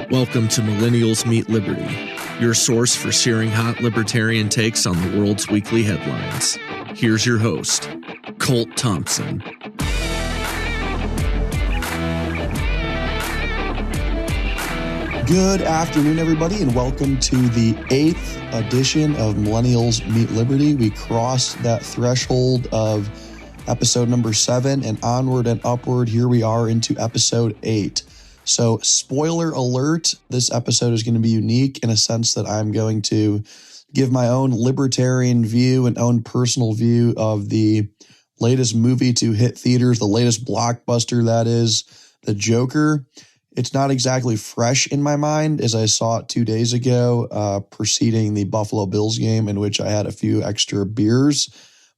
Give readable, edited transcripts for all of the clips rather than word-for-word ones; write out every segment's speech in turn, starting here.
Welcome to Millennials Meet Liberty, your source for searing hot libertarian takes on the world's weekly headlines. Here's your host, Colt Thompson. Good afternoon, everybody, and welcome to the 8th edition of Millennials Meet Liberty. We crossed that threshold of episode number 7, and onward and upward, here we are into episode 8. So, spoiler alert, this episode is going to be unique in a sense that I'm going to give my own libertarian view and own personal view of the latest movie to hit theaters, the latest blockbuster, that is, The Joker. It's not exactly fresh in my mind as I saw it 2 days ago, preceding the Buffalo Bills game, in which I had a few extra beers,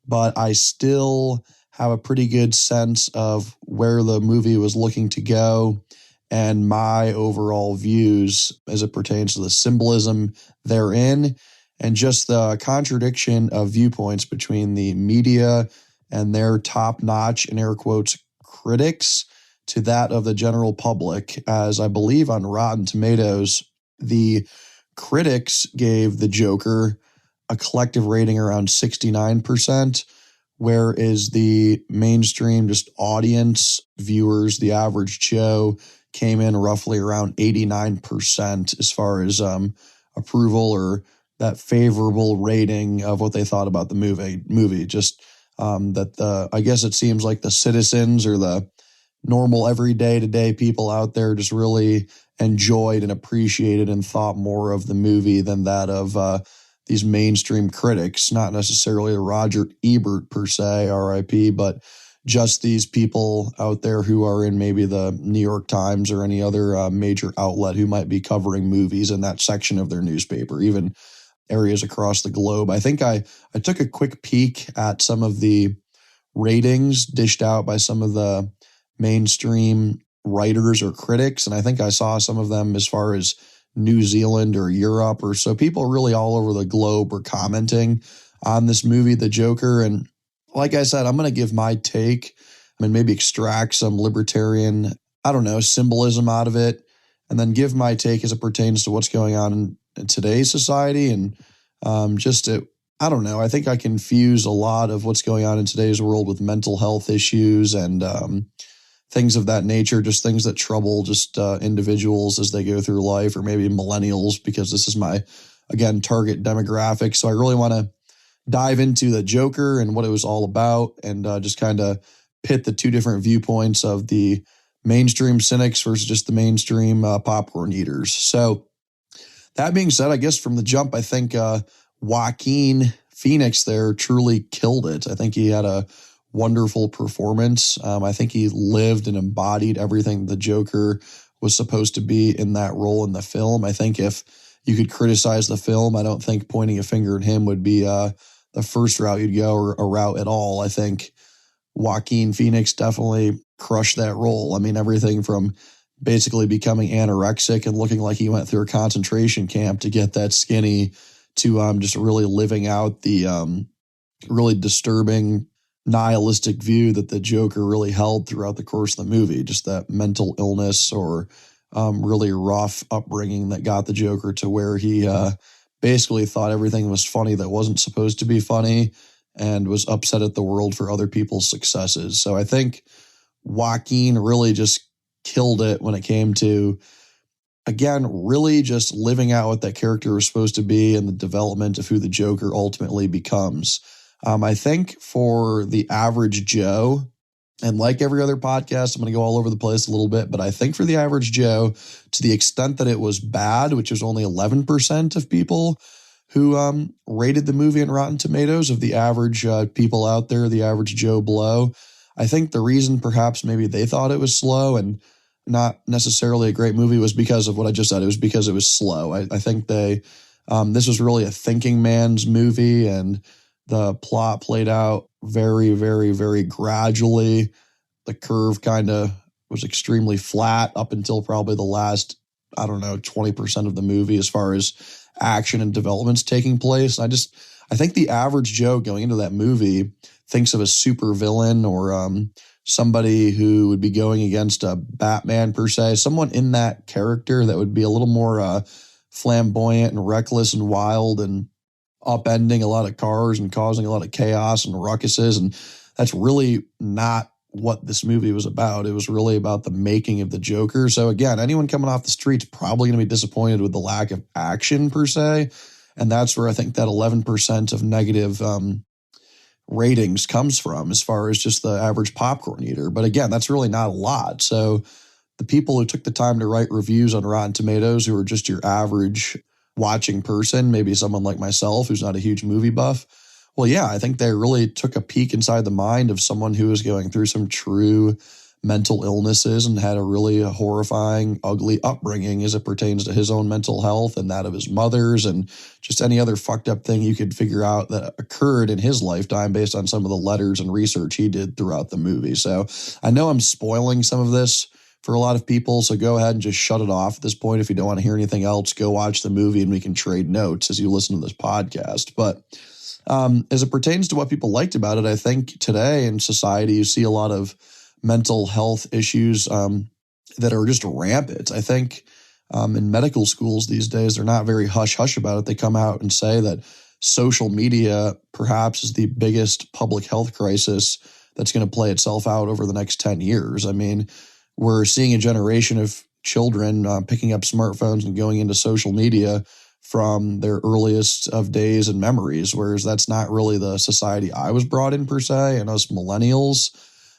but I still have a pretty good sense of where the movie was looking to go and my overall views as it pertains to the symbolism therein and just the contradiction of viewpoints between the media and their top-notch, in air quotes, critics to that of the general public. As I believe on Rotten Tomatoes, the critics gave The Joker a collective rating around 69%, whereas the mainstream, just audience viewers, the average Joe, came in roughly around 89% as far as approval or that favorable rating of what they thought about the movie. Just I guess it seems like the citizens or the normal everyday to-day people out there just really enjoyed and appreciated and thought more of the movie than that of these mainstream critics, not necessarily Roger Ebert per se, RIP, but just these people out there who are in maybe the New York Times or any other major outlet who might be covering movies in that section of their newspaper, even areas across the globe. I think I took a quick peek at some of the ratings dished out by some of the mainstream writers or critics, and I think I saw some of them as far as New Zealand or Europe or so. People really all over the globe were commenting on this movie, The Joker, and like I said, I'm going to give my take and maybe extract some libertarian, symbolism out of it, and then give my take as it pertains to what's going on in today's society. And I think I confuse a lot of what's going on in today's world with mental health issues and things of that nature, just things that trouble just individuals as they go through life, or maybe millennials, because this is my, again, target demographic. So I really want to dive into The Joker and what it was all about, and just kind of pit the two different viewpoints of the mainstream cynics versus just the mainstream popcorn eaters. So that being said, I guess from the jump, I think Joaquin Phoenix there truly killed it. I think he had a wonderful performance. I think he lived and embodied everything the Joker was supposed to be in that role in the film. I think if you could criticize the film, I don't think pointing a finger at him would be the first route you'd go, or a route at all. I think Joaquin Phoenix definitely crushed that role. I mean, everything from basically becoming anorexic and looking like he went through a concentration camp to get that skinny to just really living out the really disturbing nihilistic view that the Joker really held throughout the course of the movie. Just that mental illness or really rough upbringing that got the Joker to where he basically thought everything was funny that wasn't supposed to be funny and was upset at the world for other people's successes. So I think Joaquin really just killed it when it came to, again, really just living out what that character was supposed to be and the development of who the Joker ultimately becomes. I think for the average Joe, and like every other podcast, I'm going to go all over the place a little bit, but I think for the average Joe, to the extent that it was bad, which was only 11% of people who rated the movie on Rotten Tomatoes, of the average people out there, the average Joe Blow, I think the reason perhaps maybe they thought it was slow and not necessarily a great movie was because of what I just said. It was because it was slow. I think this was really a thinking man's movie, and the plot played out very, very, very gradually. The curve kind of was extremely flat up until probably the last, 20% of the movie as far as action and developments taking place. And I think the average Joe going into that movie thinks of a super villain or somebody who would be going against a Batman per se, someone in that character that would be a little more flamboyant and reckless and wild and upending a lot of cars and causing a lot of chaos and ruckuses. And that's really not what this movie was about. It was really about the making of the Joker. So again, anyone coming off the street's probably going to be disappointed with the lack of action per se. And that's where I think that 11% of negative ratings comes from as far as just the average popcorn eater. But again, that's really not a lot. So the people who took the time to write reviews on Rotten Tomatoes, who are just your average watching person, maybe someone like myself who's not a huge movie buff, well, yeah, I think they really took a peek inside the mind of someone who was going through some true mental illnesses and had a really horrifying, ugly upbringing as it pertains to his own mental health and that of his mother's and just any other fucked up thing you could figure out that occurred in his lifetime based on some of the letters and research he did throughout the movie. So I know I'm spoiling some of this for a lot of people, so go ahead and just shut it off at this point. If you don't want to hear anything else, go watch the movie and we can trade notes as you listen to this podcast. But as it pertains to what people liked about it, I think today in society, you see a lot of mental health issues that are just rampant. I think in medical schools these days, they're not very hush-hush about it. They come out and say that social media perhaps is the biggest public health crisis that's going to play itself out over the next 10 years. I mean, we're seeing a generation of children picking up smartphones and going into social media from their earliest of days and memories, whereas that's not really the society I was brought in per se, and us millennials.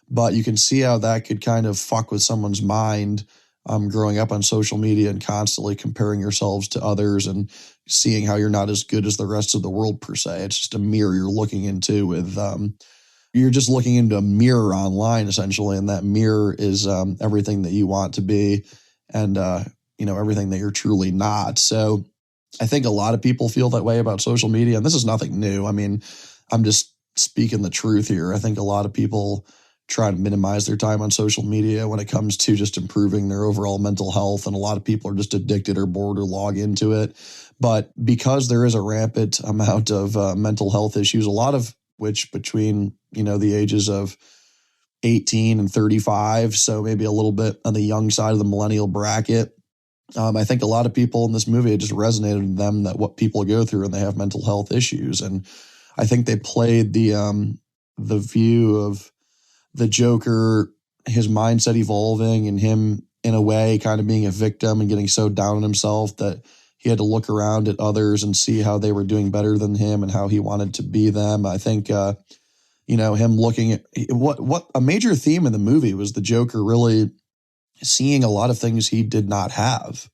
But you can see how that could kind of fuck with someone's mind growing up on social media and constantly comparing yourselves to others and seeing how you're not as good as the rest of the world per se. It's just a mirror you're looking into with you're just looking into a mirror online essentially, and that mirror is everything that you want to be and everything that you're truly not. So I think a lot of people feel that way about social media, and this is nothing new. I mean, I'm just speaking the truth here. I think a lot of people try to minimize their time on social media when it comes to just improving their overall mental health, and a lot of people are just addicted or bored or log into it. But because there is a rampant amount of mental health issues, a lot of which between the ages of 18 and 35, so maybe a little bit on the young side of the millennial bracket, I think a lot of people in this movie, it just resonated with them that what people go through and they have mental health issues. And I think they played the view of the Joker, his mindset evolving and him in a way kind of being a victim and getting so down on himself that he had to look around at others and see how they were doing better than him and how he wanted to be them. I think, him looking at what a major theme in the movie was the Joker really seeing a lot of things he did not have.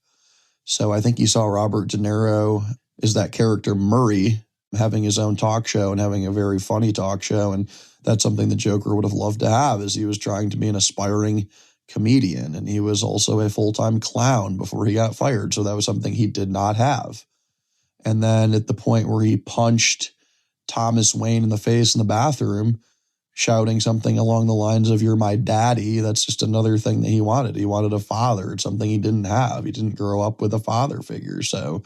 So I think you saw Robert De Niro is that character Murray having his own talk show and having a very funny talk show. And that's something the Joker would have loved to have, as he was trying to be an aspiring comedian. And he was also a full-time clown before he got fired. So that was something he did not have. And then at the point where he punched Thomas Wayne in the face in the bathroom, shouting something along the lines of, "You're my daddy," that's just another thing that he wanted. He wanted a father. It's something he didn't have. He didn't grow up with a father figure. So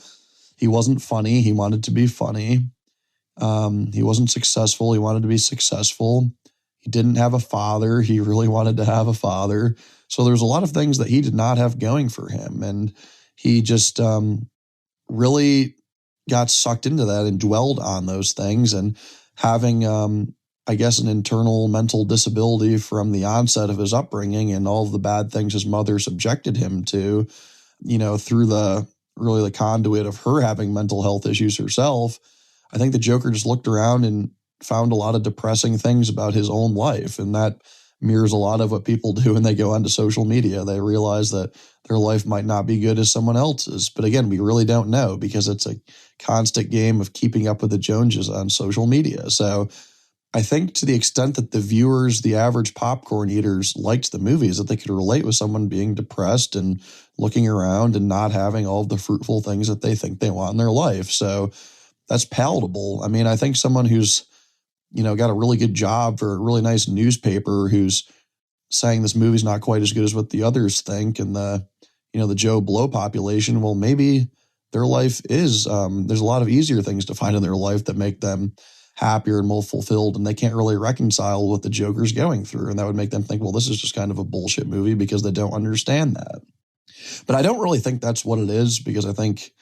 he wasn't funny. He wanted to be funny. He wasn't successful. He wanted to be successful. He didn't have a father. He really wanted to have a father. So there's a lot of things that he did not have going for him. And he just really got sucked into that and dwelled on those things, and having, I guess, an internal mental disability from the onset of his upbringing and all of the bad things his mother subjected him to, through the conduit of her having mental health issues herself. I think the Joker just looked around and found a lot of depressing things about his own life. And that mirrors a lot of what people do when they go onto social media. They realize that their life might not be good as someone else's. But again, we really don't know because it's a constant game of keeping up with the Joneses on social media. So I think to the extent that the viewers, the average popcorn eaters, liked the movies, that they could relate with someone being depressed and looking around and not having all of the fruitful things that they think they want in their life. So that's palatable. I mean, I think someone who's, got a really good job for a really nice newspaper who's saying this movie's not quite as good as what the others think, and the Joe Blow population, well, maybe their life is, there's a lot of easier things to find in their life that make them happier and more fulfilled, and they can't really reconcile what the Joker's going through. And that would make them think, well, this is just kind of a bullshit movie because they don't understand that. But I don't really think that's what it is, because I think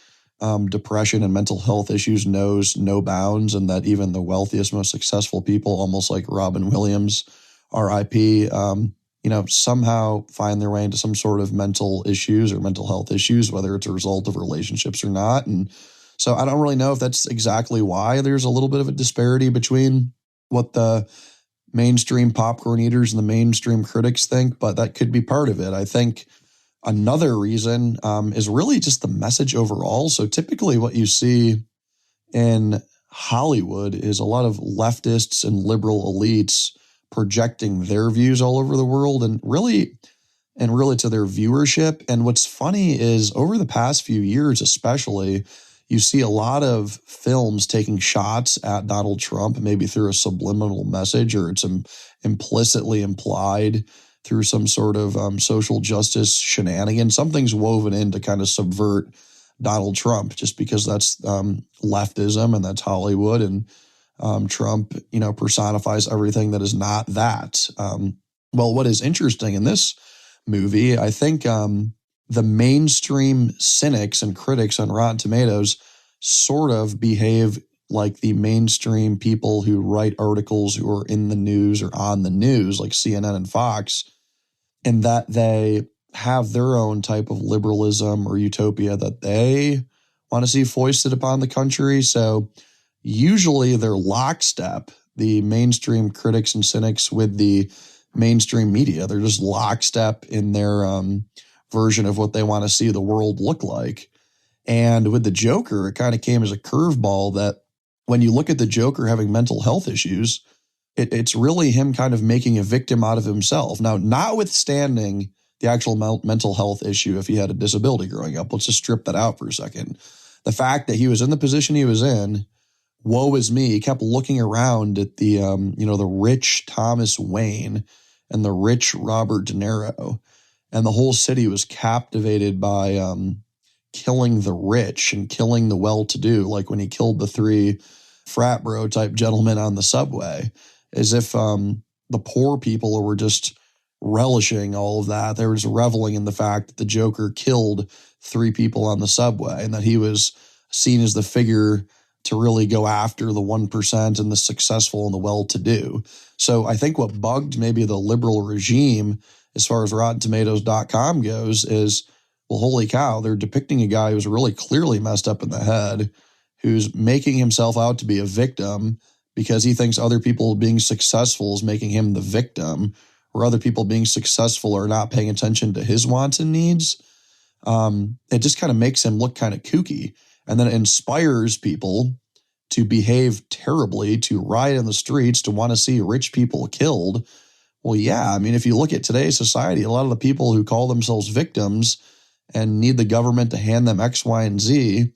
depression and mental health issues knows no bounds, and that even the wealthiest, most successful people, almost like Robin Williams, RIP, somehow find their way into some sort of mental issues or mental health issues, whether it's a result of relationships or not. And so I don't really know if that's exactly why there's a little bit of a disparity between what the mainstream popcorn eaters and the mainstream critics think, but that could be part of it. I think another reason is really just the message overall. So typically what you see in Hollywood is a lot of leftists and liberal elites projecting their views all over the world and really to their viewership. And what's funny is over the past few years, especially, you see a lot of films taking shots at Donald Trump, maybe through a subliminal message, or it's implicitly implied through some sort of social justice shenanigan. Something's woven in to kind of subvert Donald Trump, just because that's leftism and that's Hollywood, and Trump, personifies everything that is not that. Well, what is interesting in this movie, I think the mainstream cynics and critics on Rotten Tomatoes sort of behave like the mainstream people who write articles who are in the news or on the news, like CNN and Fox, in that they have their own type of liberalism or utopia that they want to see foisted upon the country. So usually they're lockstep, the mainstream critics and cynics, with the mainstream media. They're just lockstep in their version of what they want to see the world look like. And with the Joker, it kind of came as a curveball that when you look at the Joker having mental health issues, it's really him kind of making a victim out of himself. Now, notwithstanding the actual mental health issue, if he had a disability growing up, let's just strip that out for a second. The fact that he was in the position he was in, woe is me, he kept looking around at the, the rich Thomas Wayne and the rich Robert De Niro, and the whole city was captivated by killing the rich and killing the well-to-do, like when he killed the three frat bro type gentlemen on the subway, as if the poor people were just relishing all of that. They were just reveling in the fact that the Joker killed three people on the subway, and that he was seen as the figure to really go after the 1% and the successful and the well-to-do. So I think what bugged maybe the liberal regime, as far as RottenTomatoes.com goes, is, well, holy cow, they're depicting a guy who's really clearly messed up in the head, who's making himself out to be a victim because he thinks other people being successful is making him the victim, or other people being successful are not paying attention to his wants and needs. It just kind of makes him look kind of kooky, and then it inspires people to behave terribly, to riot in the streets, to want to see rich people killed. Well, yeah, I mean, if you look at today's society, a lot of the people who call themselves victims and need the government to hand them X, Y, and Z,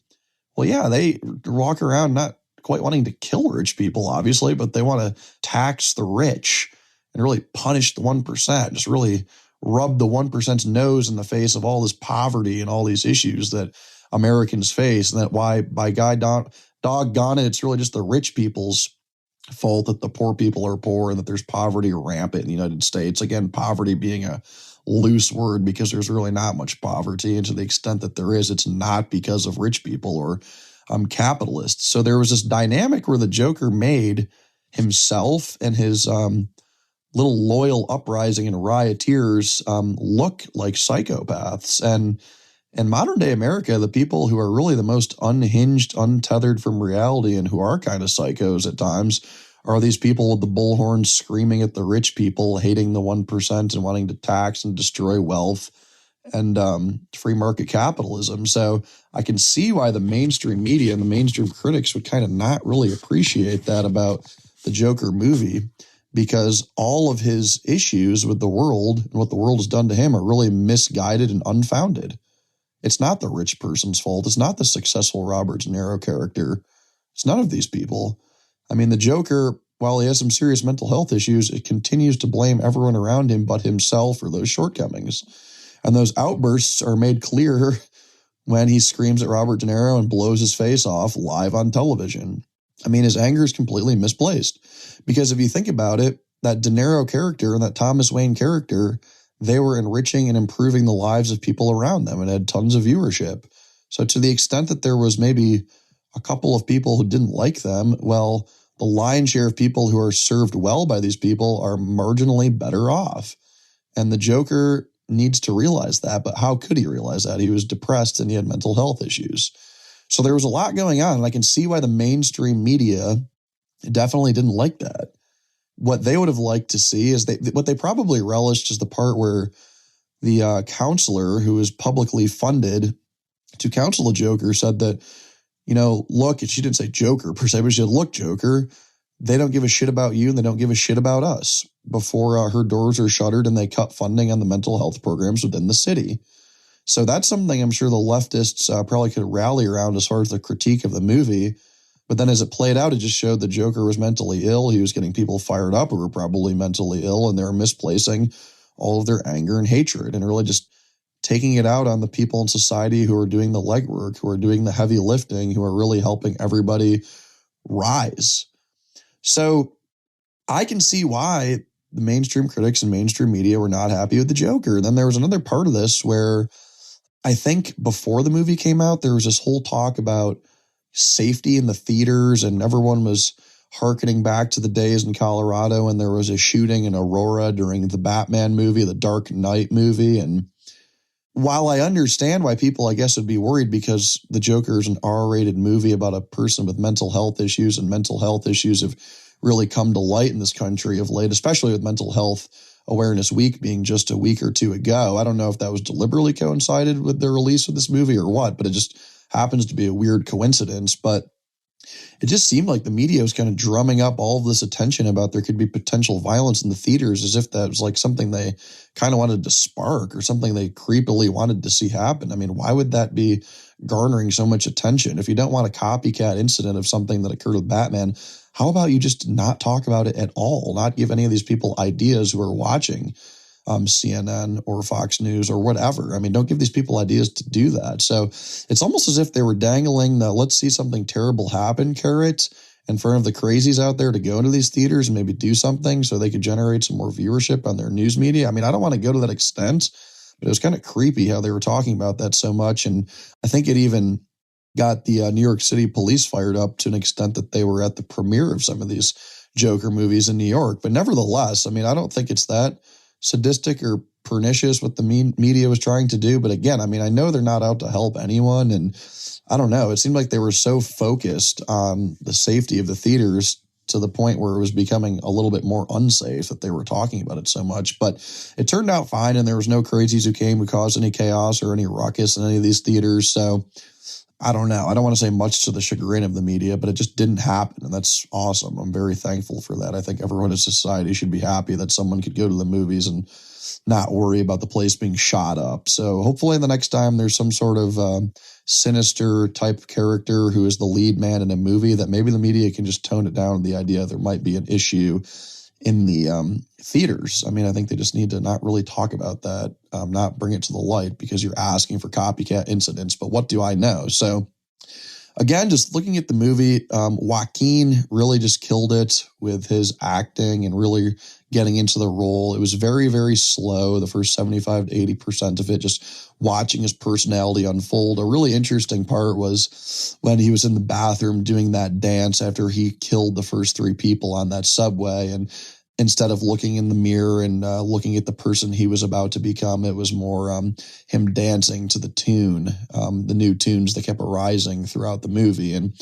well, yeah, they walk around not quite wanting to kill rich people, obviously, but they want to tax the rich and really punish the 1%, just really rub the 1%'s nose in the face of all this poverty and all these issues that Americans face, and that why, by doggone it, it's really just the rich people's fault that the poor people are poor and that there's poverty rampant in the United States. Again, poverty being a loose word, because there's really not much poverty, and to the extent that there is, it's not because of rich people or capitalists. So there was this dynamic where the Joker made himself and his little loyal uprising and rioters look like psychopaths. And in modern day America, the people who are really the most unhinged, untethered from reality, and who are kind of psychos at times, are these people with the bullhorns screaming at the rich people, hating the 1% and wanting to tax and destroy wealth and free market capitalism. So I can see why the mainstream media and the mainstream critics would kind of not really appreciate that about the Joker movie, because all of his issues with the world and what the world has done to him are really misguided and unfounded. It's not the rich person's fault. It's not the successful Robert De Niro character. It's none of these people. I mean, the Joker, while he has some serious mental health issues, it continues to blame everyone around him but himself for those shortcomings. And those outbursts are made clear when he screams at Robert De Niro and blows his face off live on television. I mean, his anger is completely misplaced because if you think about it, that De Niro character and that Thomas Wayne character, they were enriching and improving the lives of people around them and had tons of viewership. So to the extent that there was maybe a couple of people who didn't like them, well, the lion's share of people who are served well by these people are marginally better off. And the Joker needs to realize that, but how could he realize that? He was depressed and he had mental health issues. So there was a lot going on, and I can see why the mainstream media definitely didn't like that. What they would have liked to see is what they probably relished is the part where the counselor who is publicly funded to counsel the Joker said that, look, she didn't say Joker per se, but she said, look, Joker, they don't give a shit about you and they don't give a shit about us, before her doors are shuttered and they cut funding on the mental health programs within the city. So that's something I'm sure the leftists probably could rally around as far as the critique of the movie. But then as it played out, it just showed the Joker was mentally ill. He was getting people fired up who were probably mentally ill, and they were misplacing all of their anger and hatred and really just taking it out on the people in society who are doing the legwork, who are doing the heavy lifting, who are really helping everybody rise. So I can see why the mainstream critics and mainstream media were not happy with the Joker. Then there was another part of this where I think before the movie came out, there was this whole talk about safety in the theaters, and everyone was hearkening back to the days in Colorado when there was a shooting in Aurora during the Batman movie, the Dark Knight movie. And while I understand why people, I guess, would be worried because the Joker is an R-rated movie about a person with mental health issues, and mental health issues have really come to light in this country of late, especially with Mental Health Awareness Week being just a week or two ago. I don't know if that was deliberately coincided with the release of this movie or what, but it just happens to be a weird coincidence. But it just seemed like the media was kind of drumming up all of this attention about there could be potential violence in the theaters, as if that was like something they kind of wanted to spark or something they creepily wanted to see happen. I mean, why would that be garnering so much attention? If you don't want a copycat incident of something that occurred with Batman, how about you just not talk about it at all, not give any of these people ideas who are watching CNN or Fox News or whatever. I mean, don't give these people ideas to do that. So it's almost as if they were dangling the let's see something terrible happen carrot in front of the crazies out there to go into these theaters and maybe do something so they could generate some more viewership on their news media. I mean, I don't want to go to that extent, but it was kind of creepy how they were talking about that so much. And I think it even got the New York City police fired up to an extent that they were at the premiere of some of these Joker movies in New York. But nevertheless, I mean, I don't think it's that sadistic or pernicious what the media was trying to do. But again, I mean, I know they're not out to help anyone. And I don't know, it seemed like they were so focused on the safety of the theaters to the point where it was becoming a little bit more unsafe that they were talking about it so much. But it turned out fine, and there was no crazies who came who caused any chaos or any ruckus in any of these theaters. So I don't know. I don't want to say much to the chagrin of the media, but it just didn't happen. And that's awesome. I'm very thankful for that. I think everyone in society should be happy that someone could go to the movies and not worry about the place being shot up. So hopefully the next time there's some sort of sinister type character who is the lead man in a movie, that maybe the media can just tone it down to the idea there might be an issue in the theaters. I mean, I think they just need to not really talk about that, not bring it to the light, because you're asking for copycat incidents. But what do I know? So again, just looking at the movie, Joaquin really just killed it with his acting and really getting into the role. It was very, very slow, the first 75 to 80% of it, just watching his personality unfold. A really interesting part was when he was in the bathroom doing that dance after he killed the first three people on that subway. And instead of looking in the mirror and looking at the person he was about to become, it was more him dancing to the tune, the new tunes that kept arising throughout the movie. And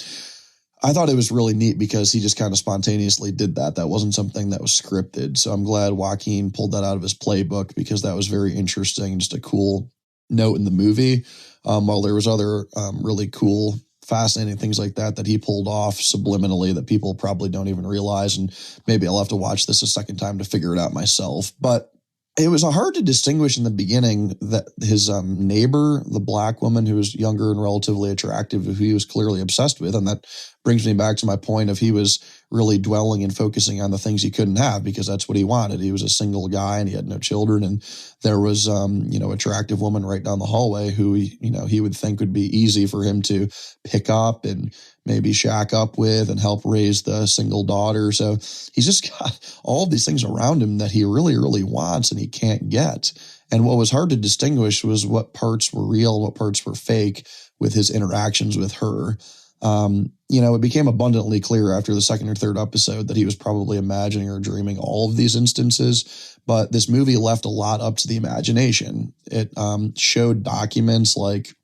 I thought it was really neat because he just kind of spontaneously did that. That wasn't something that was scripted. So I'm glad Joaquin pulled that out of his playbook, because that was very interesting, just a cool note in the movie. While there was other really cool, fascinating things like that he pulled off subliminally that people probably don't even realize. And maybe I'll have to watch this a second time to figure it out myself. But it was hard to distinguish in the beginning that his neighbor, the black woman who was younger and relatively attractive, who he was clearly obsessed with. And that brings me back to my point of he was really dwelling and focusing on the things he couldn't have, because that's what he wanted. He was a single guy and he had no children. And there was, attractive woman right down the hallway who he would think would be easy for him to pick up and maybe shack up with and help raise the single daughter. So he's just got all of these things around him that he really, really wants and he can't get. And what was hard to distinguish was what parts were real and what parts were fake with his interactions with her. It became abundantly clear after the second or third episode that he was probably imagining or dreaming all of these instances, but this movie left a lot up to the imagination. It showed documents like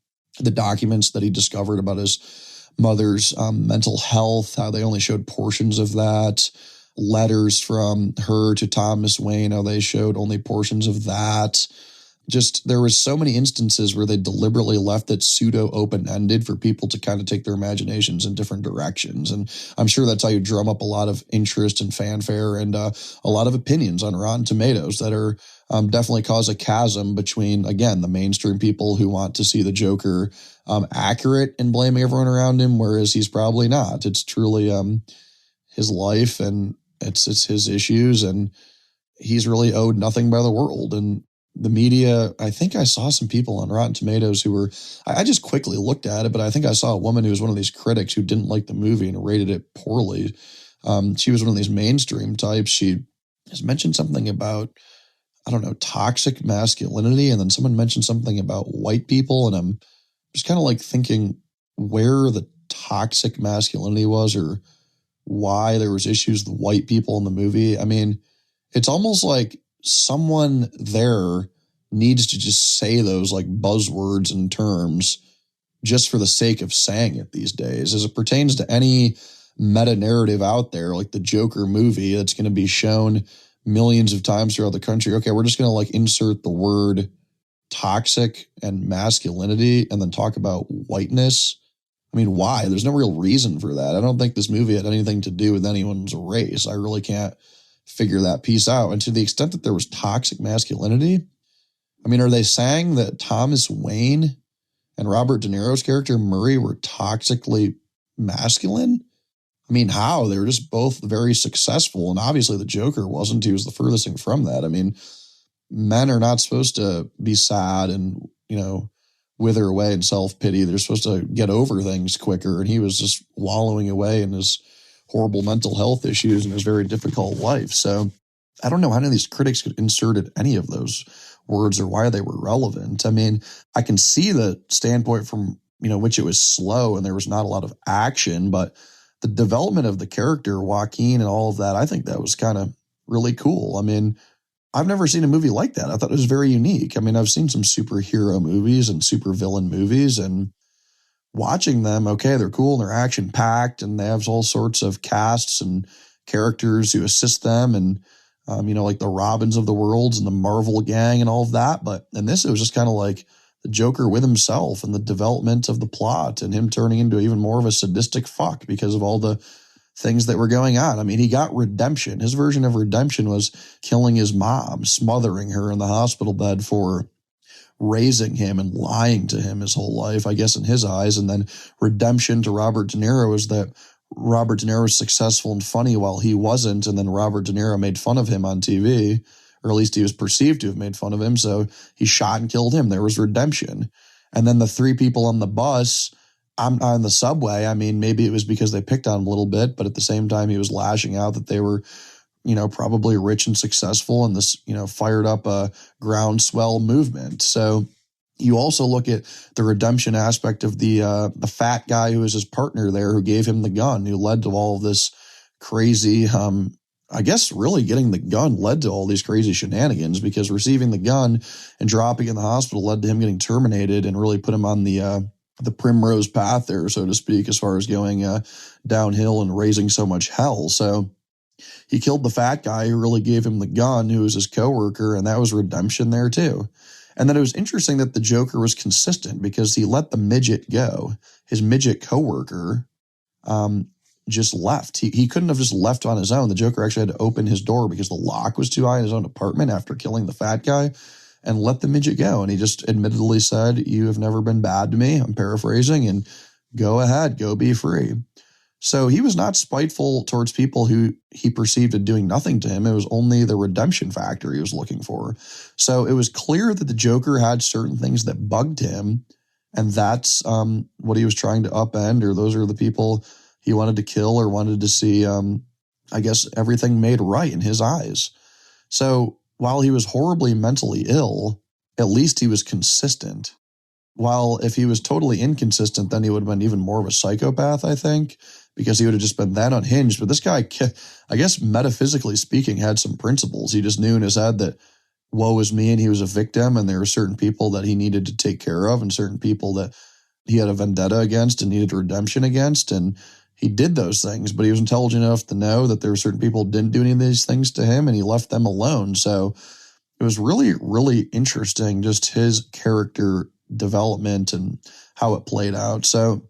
the documents that he discovered about his mother's mental health, how they only showed portions of that, letters from her to Thomas Wayne, how they showed only portions of that. Just there was so many instances where they deliberately left it pseudo open-ended for people to kind of take their imaginations in different directions. And I'm sure that's how you drum up a lot of interest and fanfare and a lot of opinions on Rotten Tomatoes that are definitely cause a chasm between, again, the mainstream people who want to see the Joker accurate in blaming everyone around him, whereas he's probably not. It's truly his life and it's his issues, and he's really owed nothing by the world. And the media, I think I saw some people on Rotten Tomatoes who were, I just quickly looked at it, but I think I saw a woman who was one of these critics who didn't like the movie and rated it poorly. She was one of these mainstream types. She has mentioned something about, I don't know, toxic masculinity. And then someone mentioned something about white people. And I'm just kind of like thinking where the toxic masculinity was or why there was issues with white people in the movie. I mean, it's almost like someone there needs to just say those like buzzwords and terms just for the sake of saying it these days, as it pertains to any meta narrative out there, like the Joker movie that's going to be shown millions of times throughout the country. Okay, we're just going to like insert the word toxic and masculinity and then talk about whiteness. I mean, why? There's no real reason for that. I don't think this movie had anything to do with anyone's race. I really can't figure that piece out. And to the extent that there was toxic masculinity, I mean, are they saying that Thomas Wayne and Robert De Niro's character Murray were toxically masculine? I mean, how? They were just both very successful. And obviously the Joker wasn't. He was the furthest thing from that. I mean, men are not supposed to be sad and, wither away in self-pity. They're supposed to get over things quicker. And he was just wallowing away in his horrible mental health issues and his very difficult life. So I don't know how any of these critics could inserted any of those words or why they were relevant. I mean, I can see the standpoint from, which it was slow and there was not a lot of action, but the development of the character, Joaquin and all of that, I think that was kind of really cool. I mean, I've never seen a movie like that. I thought it was very unique. I mean, I've seen some superhero movies and supervillain movies, and watching them, okay, they're cool and they're action packed and they have all sorts of casts and characters who assist them and, like the Robins of the worlds and the Marvel gang and all of that. But in this, it was just kind of like the Joker with himself and the development of the plot and him turning into even more of a sadistic fuck because of all the things that were going on. I mean, he got redemption. His version of redemption was killing his mom, smothering her in the hospital bed for raising him and lying to him his whole life, I guess, in his eyes. And then redemption to Robert De Niro is that Robert De Niro was successful and funny while he wasn't. And then Robert De Niro made fun of him on TV, or at least he was perceived to have made fun of him. So he shot and killed him. There was redemption. And then the three people on the bus, on the subway, I mean, maybe it was because they picked on him a little bit, but at the same time, he was lashing out that they were, probably rich and successful and this, fired up a groundswell movement. So you also look at the redemption aspect of the fat guy who was his partner there, who gave him the gun, who led to all of this crazy, I guess really getting the gun led to all these crazy shenanigans, because receiving the gun and dropping it in the hospital led to him getting terminated and really put him on the primrose path there, so to speak, as far as going downhill and raising so much hell. So he killed the fat guy who really gave him the gun, who was his coworker, and that was redemption there too. And then it was interesting that the Joker was consistent because he let the midget go. His midget coworker just left. He couldn't have just left on his own. The Joker actually had to open his door because the lock was too high in his own apartment after killing the fat guy, and let the midget go. And he just admittedly said, "You have never been bad to me," I'm paraphrasing, "and go ahead, go be free." So he was not spiteful towards people who he perceived as doing nothing to him. It was only the redemption factor he was looking for. So it was clear that the Joker had certain things that bugged him And that's what he was trying to upend, or those are the people he wanted to kill or wanted to see, I guess, everything made right in his eyes. So while he was horribly mentally ill, at least he was consistent. While if he was totally inconsistent, then he would have been even more of a psychopath, I think, because he would have just been that unhinged. But this guy, I guess, metaphysically speaking, had some principles. He just knew in his head that woe is me and he was a victim, and there were certain people that he needed to take care of and certain people that he had a vendetta against and needed redemption against. And he did those things, but he was intelligent enough to know that there were certain people who didn't do any of these things to him, and he left them alone. So it was really, really interesting, just his character development and how it played out. So,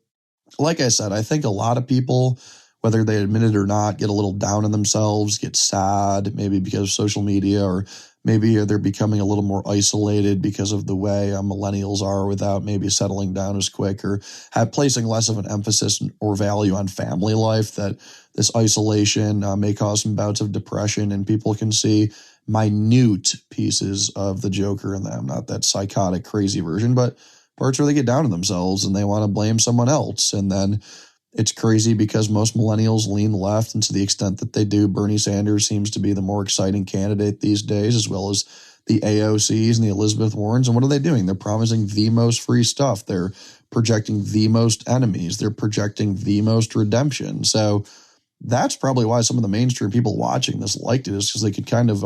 like I said, I think a lot of people, whether they admit it or not, get a little down on themselves, get sad, maybe because of social media, or maybe they're becoming a little more isolated because of the way millennials are without maybe settling down as quick, or placing less of an emphasis or value on family life, that this isolation may cause some bouts of depression, and people can see minute pieces of the Joker in them, not that psychotic, crazy version, but parts where they get down on themselves and they want to blame someone else. And then it's crazy because most millennials lean left, and to the extent that they do, Bernie Sanders seems to be the more exciting candidate these days, as well as the AOCs and the Elizabeth Warrens. And what are they doing? They're promising the most free stuff. They're projecting the most enemies. They're projecting the most redemption. So that's probably why some of the mainstream people watching this liked it, is because they could kind of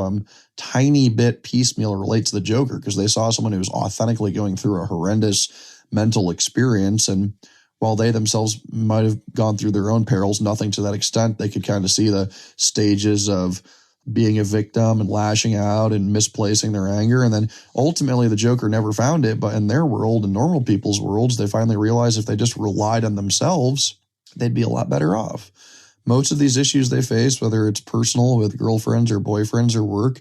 tiny bit piecemeal relate to the Joker, because they saw someone who was authentically going through a horrendous mental experience. And while they themselves might have gone through their own perils, nothing to that extent, they could kind of see the stages of being a victim and lashing out and misplacing their anger. And then ultimately the Joker never found it, but in their world and normal people's worlds, they finally realized if they just relied on themselves, they'd be a lot better off. Most of these issues they face, whether it's personal with girlfriends or boyfriends or work,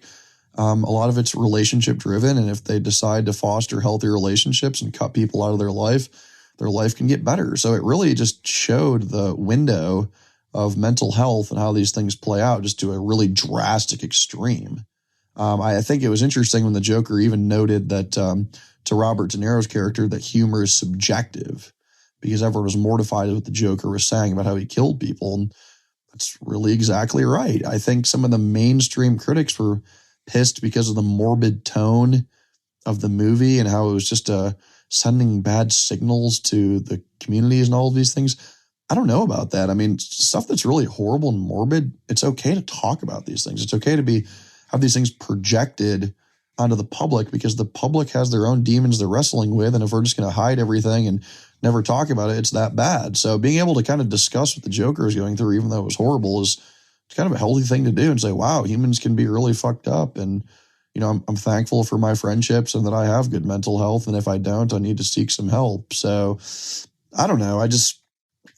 a lot of it's relationship driven. And if they decide to foster healthy relationships and cut people out of their life can get better. So it really just showed the window of mental health and how these things play out just to a really drastic extreme. I think it was interesting when the Joker even noted that to Robert De Niro's character that humor is subjective, because everyone was mortified at what the Joker was saying about how he killed people. And that's really exactly right. I think some of the mainstream critics were pissed because of the morbid tone of the movie and how it was just sending bad signals to the communities and all of these things. I don't know about that. I mean, stuff that's really horrible and morbid, it's okay to talk about these things. It's okay to have these things projected onto the public, because the public has their own demons they're wrestling with. And if we're just going to hide everything and never talk about it, it's that bad. So being able to kind of discuss what the Joker is going through, even though it was horrible, is kind of a healthy thing to do, and say, wow, humans can be really fucked up. And, you know, I'm thankful for my friendships and that I have good mental health. And if I don't, I need to seek some help. So I don't know. I just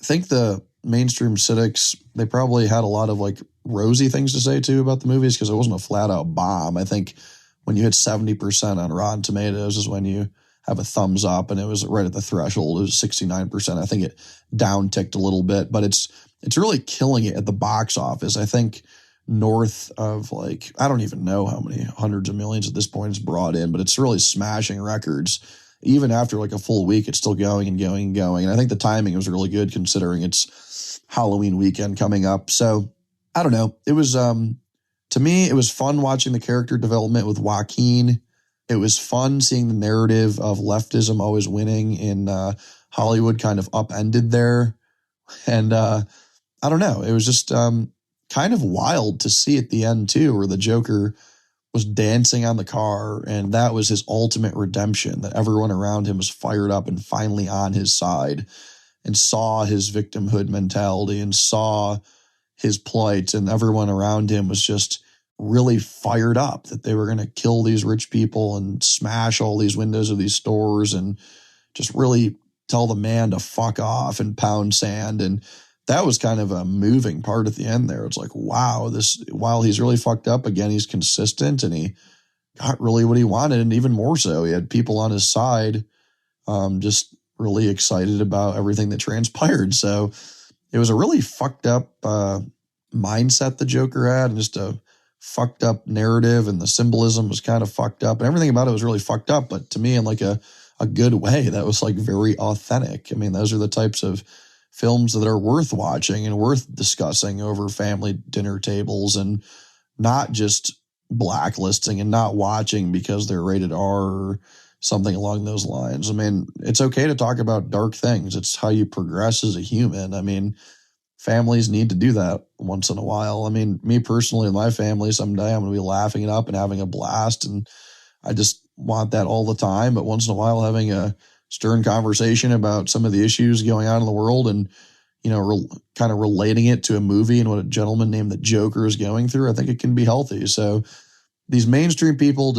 think the mainstream critics, they probably had a lot of like rosy things to say too about the movies, because it wasn't a flat out bomb. I think when you hit 70% on Rotten Tomatoes is when you have a thumbs up, and it was right at the threshold. It was 69%. I think it down ticked a little bit, but it's really killing it at the box office. I think north of like, I don't even know how many hundreds of millions at this point it's brought in, but it's really smashing records. Even after like a full week, it's still going and going and going. And I think the timing was really good considering it's Halloween weekend coming up. So I don't know. It was, to me, it was fun watching the character development with Joaquin. It was fun seeing the narrative of leftism always winning in Hollywood kind of upended there. And I don't know. It was just kind of wild to see at the end too, where the Joker was dancing on the car, and that was his ultimate redemption, that everyone around him was fired up and finally on his side and saw his victimhood mentality and saw his plight, and everyone around him was just really fired up that they were going to kill these rich people and smash all these windows of these stores and just really tell the man to fuck off and pound sand. And that was kind of a moving part at the end there. It's like, wow, while he's really fucked up again, he's consistent and he got really what he wanted. And even more so, he had people on his side, just really excited about everything that transpired. So it was a really fucked up mindset the Joker had, and just a fucked up narrative, and the symbolism was kind of fucked up, and everything about it was really fucked up. But to me, in like a a good way that was like very authentic. I mean, those are the types of films that are worth watching and worth discussing over family dinner tables, and not just blacklisting and not watching because they're rated R or something along those lines. I mean, it's okay to talk about dark things. It's how you progress as a human. I mean, families need to do that once in a while. I mean, me personally, in my family, someday I'm going to be laughing it up and having a blast. And I just want that all the time. But once in a while, having a stern conversation about some of the issues going on in the world, and, kind of relating it to a movie and what a gentleman named the Joker is going through, I think it can be healthy. So these mainstream people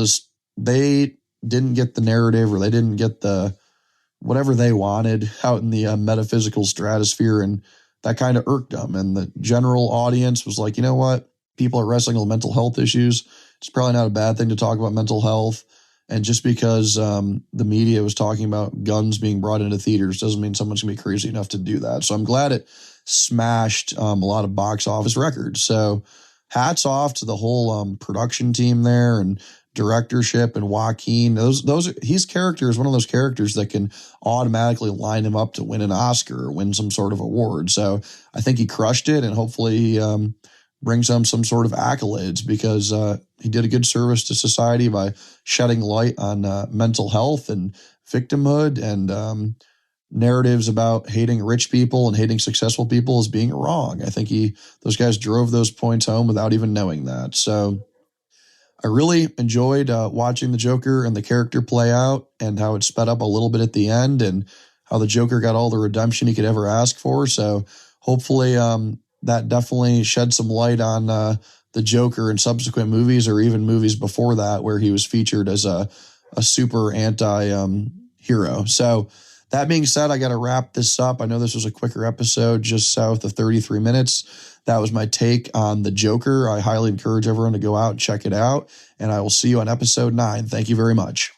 they didn't get the narrative, or they didn't get the whatever they wanted out in the metaphysical stratosphere, and that kind of irked them. And the general audience was like, you know what? People are wrestling with mental health issues. It's probably not a bad thing to talk about mental health. And just because the media was talking about guns being brought into theaters doesn't mean someone's going to be crazy enough to do that. So I'm glad it smashed a lot of box office records. So hats off to the whole production team there, and directorship, and Joaquin. His character is one of those characters that can automatically line him up to win an Oscar or win some sort of award. So I think he crushed it, and hopefully he brings home some sort of accolades, because he did a good service to society by shedding light on mental health and victimhood, and narratives about hating rich people and hating successful people as being wrong. I think those guys drove those points home without even knowing that. So I really enjoyed watching the Joker and the character play out, and how it sped up a little bit at the end, and how the Joker got all the redemption he could ever ask for. So hopefully that definitely shed some light on the Joker in subsequent movies, or even movies before that, where he was featured as a super anti-hero. So that being said, I got to wrap this up. I know this was a quicker episode, just south of 33 minutes. That was my take on the Joker. I highly encourage everyone to go out and check it out, and I will see you on episode 9. Thank you very much.